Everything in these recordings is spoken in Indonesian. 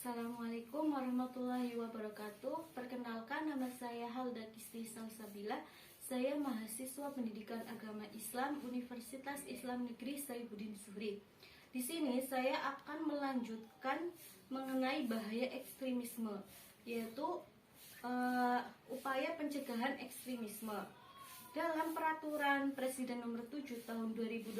Assalamualaikum warahmatullahi wabarakatuh. Perkenalkan, nama saya Halda Kisti Salsabila. Saya mahasiswa Pendidikan Agama Islam Universitas Islam Negeri Saifuddin Zuhri. Di sini saya akan melanjutkan mengenai bahaya ekstremisme, yaitu upaya pencegahan ekstremisme. Dalam Peraturan Presiden Nomor 7 Tahun 2021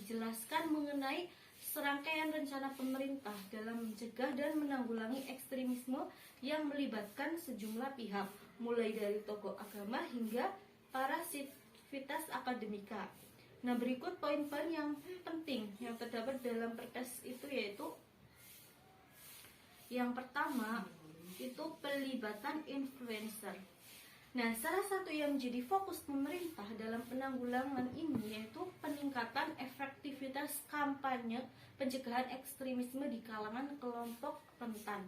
dijelaskan mengenai serangkaian rencana pemerintah dalam mencegah dan menanggulangi ekstremisme yang melibatkan sejumlah pihak, mulai dari tokoh agama hingga para sivitas akademika. Nah, berikut poin-poin yang penting yang terdapat dalam Perpres itu, yaitu yang pertama itu pelibatan influencer. Nah, salah satu yang menjadi fokus pemerintah dalam penanggulangan ini yaitu peningkatan efektivitas kampanye pencegahan ekstremisme di kalangan kelompok rentan.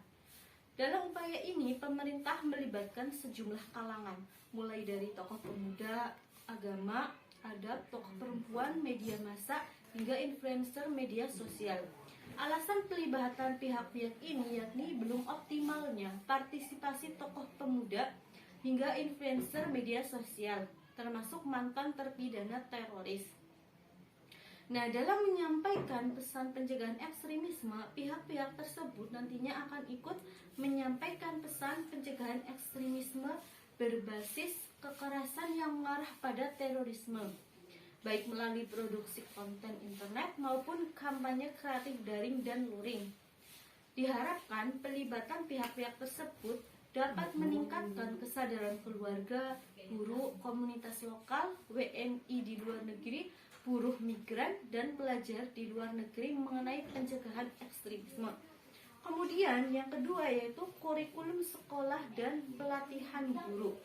Dalam upaya ini, pemerintah melibatkan sejumlah kalangan, mulai dari tokoh pemuda, agama, adat, tokoh perempuan, media massa, hingga influencer media sosial. Alasan pelibatan pihak-pihak ini yakni belum optimalnya partisipasi tokoh pemuda hingga influencer media sosial, termasuk mantan terpidana teroris. Nah, dalam menyampaikan pesan pencegahan ekstremisme, pihak-pihak tersebut nantinya akan ikut menyampaikan pesan pencegahan ekstremisme berbasis kekerasan yang mengarah pada terorisme, baik melalui produksi konten internet maupun kampanye kreatif daring dan luring. Diharapkan pelibatan pihak-pihak tersebut dapat meningkatkan kesadaran keluarga, guru, komunitas lokal, WNI di luar negeri, buruh migran, dan pelajar di luar negeri mengenai pencegahan ekstremisme. Kemudian yang kedua yaitu kurikulum sekolah dan pelatihan guru.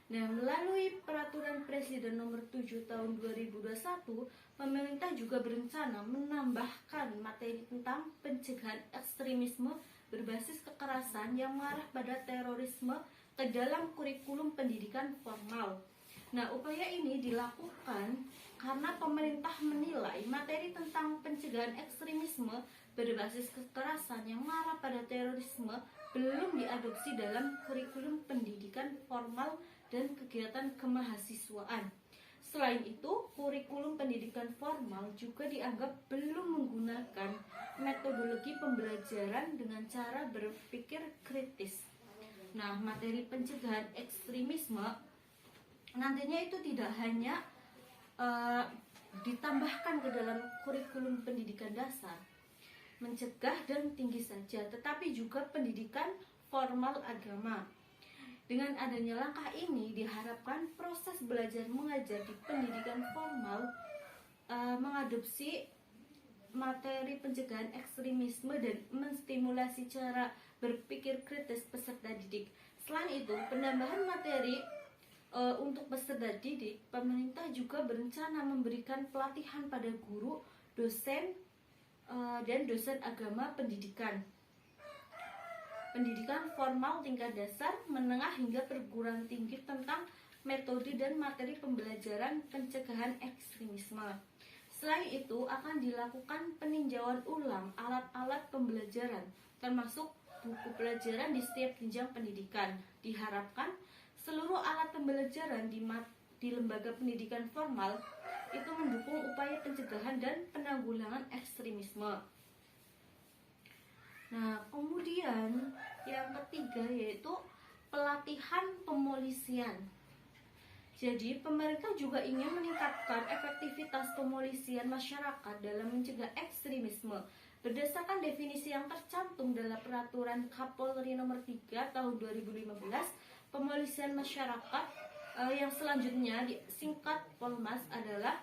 Nah, melalui Peraturan Presiden Nomor 7 Tahun 2021, pemerintah juga berencana menambahkan materi tentang pencegahan ekstremisme berbasis kekerasan yang mengarah pada terorisme ke dalam kurikulum pendidikan formal. Nah, upaya ini dilakukan karena pemerintah menilai materi tentang pencegahan ekstremisme berbasis kekerasan yang mengarah pada terorisme belum diadopsi dalam kurikulum pendidikan formal dan kegiatan kemahasiswaan. Selain itu, kurikulum pendidikan formal juga dianggap belum menggunakan metodologi pembelajaran dengan cara berpikir kritis. Nah, materi pencegahan ekstremisme nantinya itu tidak hanya ditambahkan ke dalam kurikulum pendidikan dasar, mencegah dan tinggi saja, tetapi juga pendidikan formal agama. Dengan adanya langkah ini diharapkan proses belajar mengajar di pendidikan formal mengadopsi materi pencegahan ekstremisme dan menstimulasi cara berpikir kritis peserta didik. Selain itu, penambahan materi untuk peserta didik, pemerintah juga berencana memberikan pelatihan pada guru, dosen, dan dosen agama pendidikan formal tingkat dasar, menengah hingga perguruan tinggi tentang metode dan materi pembelajaran pencegahan ekstremisme. Selain itu, akan dilakukan peninjauan ulang alat-alat pembelajaran, termasuk buku pelajaran di setiap jenjang pendidikan. Diharapkan seluruh alat pembelajaran di lembaga pendidikan formal itu mendukung upaya pencegahan dan penanggulangan ekstremisme. Nah, kemudian yang ketiga yaitu pelatihan pemolisian. Jadi, pemerintah juga ingin meningkatkan efektivitas pemolisian masyarakat dalam mencegah ekstremisme. Berdasarkan definisi yang tercantum dalam Peraturan Kapolri Nomor 3 Tahun 2015, pemolisian masyarakat yang selanjutnya disingkat Polmas adalah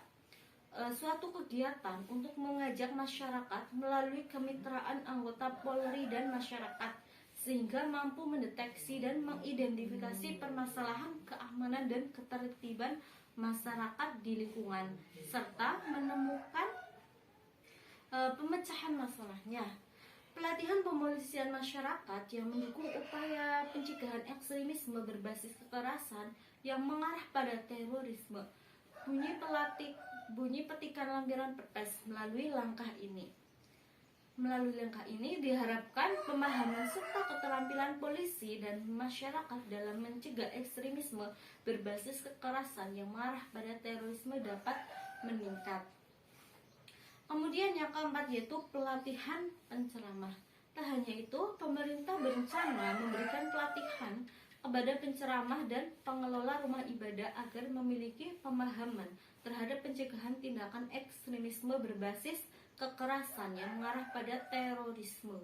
suatu kegiatan untuk mengajak masyarakat melalui kemitraan anggota Polri dan masyarakat sehingga mampu mendeteksi dan mengidentifikasi permasalahan keamanan dan ketertiban masyarakat di lingkungan serta menemukan pemecahan masalahnya. Pelatihan pemolisian masyarakat yang mendukung upaya pencegahan ekstremisme berbasis kekerasan yang mengarah pada terorisme. Bunyi petikan lampiran Perpres melalui langkah ini. Melalui langkah ini diharapkan pemahaman serta keterampilan polisi dan masyarakat dalam mencegah ekstremisme berbasis kekerasan yang mengarah pada terorisme dapat meningkat. Kemudian yang keempat yaitu pelatihan penceramah. Tak hanya itu, pemerintah berencana memberikan pelatihan kepada penceramah dan pengelola rumah ibadah agar memiliki pemahaman terhadap pencegahan tindakan ekstremisme berbasis kekerasan yang mengarah pada terorisme.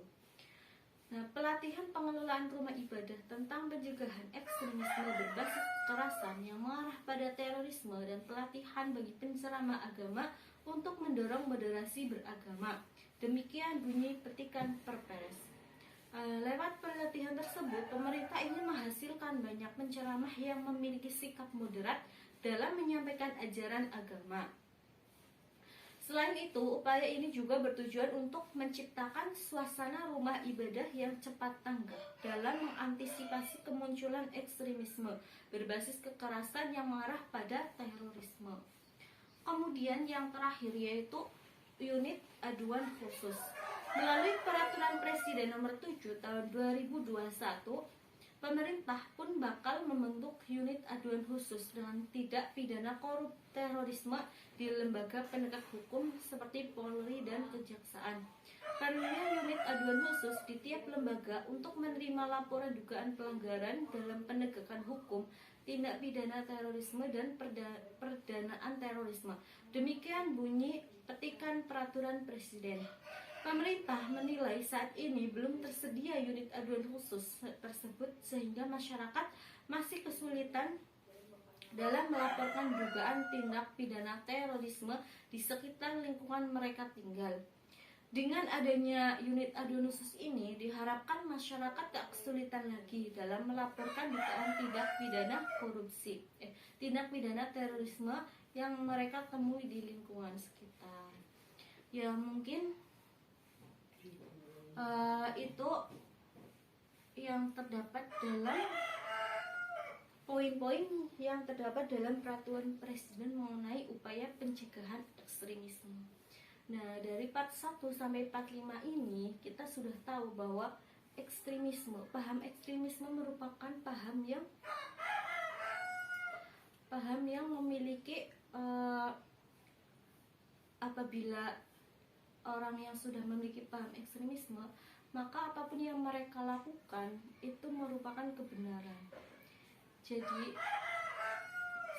Nah, pelatihan pengelolaan rumah ibadah tentang pencegahan ekstremisme berbasis kekerasan yang mengarah pada terorisme dan pelatihan bagi penceramah agama untuk mendorong moderasi beragama. Demikian bunyi petikan Perpres. Lewat pelatihan tersebut, pemerintah ingin menghasilkan banyak penceramah yang memiliki sikap moderat dalam menyampaikan ajaran agama. Selain itu, upaya ini juga bertujuan untuk menciptakan suasana rumah ibadah yang cepat tanggap dalam mengantisipasi kemunculan ekstremisme berbasis kekerasan yang mengarah pada terorisme. Kemudian yang terakhir yaitu unit aduan khusus. Melalui Peraturan Presiden Nomor 7 Tahun 2021, pemerintah pun bakal membentuk unit aduan khusus dengan tindak pidana korup terorisme di lembaga penegak hukum seperti Polri dan Kejaksaan. Perlunya unit aduan khusus di tiap lembaga untuk menerima laporan dugaan pelanggaran dalam penegakan hukum, tindak pidana terorisme dan perdanaan terorisme. Demikian bunyi petikan Peraturan Presiden. Pemerintah menilai saat ini belum tersedia unit aduan khusus tersebut sehingga masyarakat masih kesulitan dalam melaporkan dugaan tindak pidana terorisme di sekitar lingkungan mereka tinggal. Dengan adanya unit aduan khusus ini, diharapkan masyarakat tak kesulitan lagi dalam melaporkan dugaan tindak pidana korupsi, tindak pidana terorisme yang mereka temui di lingkungan sekitar. Ya mungkin itu yang terdapat dalam poin-poin yang terdapat dalam Peraturan Presiden mengenai upaya pencegahan ekstremisme. Nah, dari part 1 sampai part 5 ini kita sudah tahu bahwa paham ekstremisme merupakan paham yang memiliki apabila orang yang sudah memiliki paham ekstremisme, maka apapun yang mereka lakukan itu merupakan kebenaran. Jadi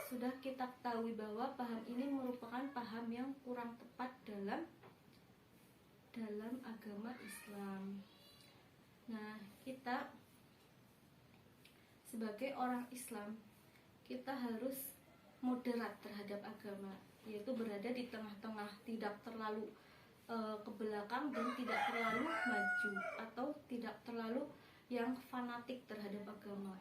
sudah kita ketahui bahwa paham ini merupakan paham yang kurang tepat dalam agama Islam. Nah, kita sebagai orang Islam, kita harus moderat terhadap agama, yaitu berada di tengah-tengah, tidak terlalu ke belakang dan tidak terlalu maju atau tidak terlalu yang fanatik terhadap agama.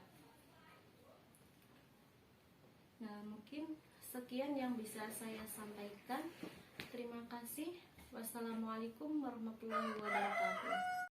Nah, mungkin sekian yang bisa saya sampaikan. Terima kasih. Wassalamualaikum warahmatullahi wabarakatuh.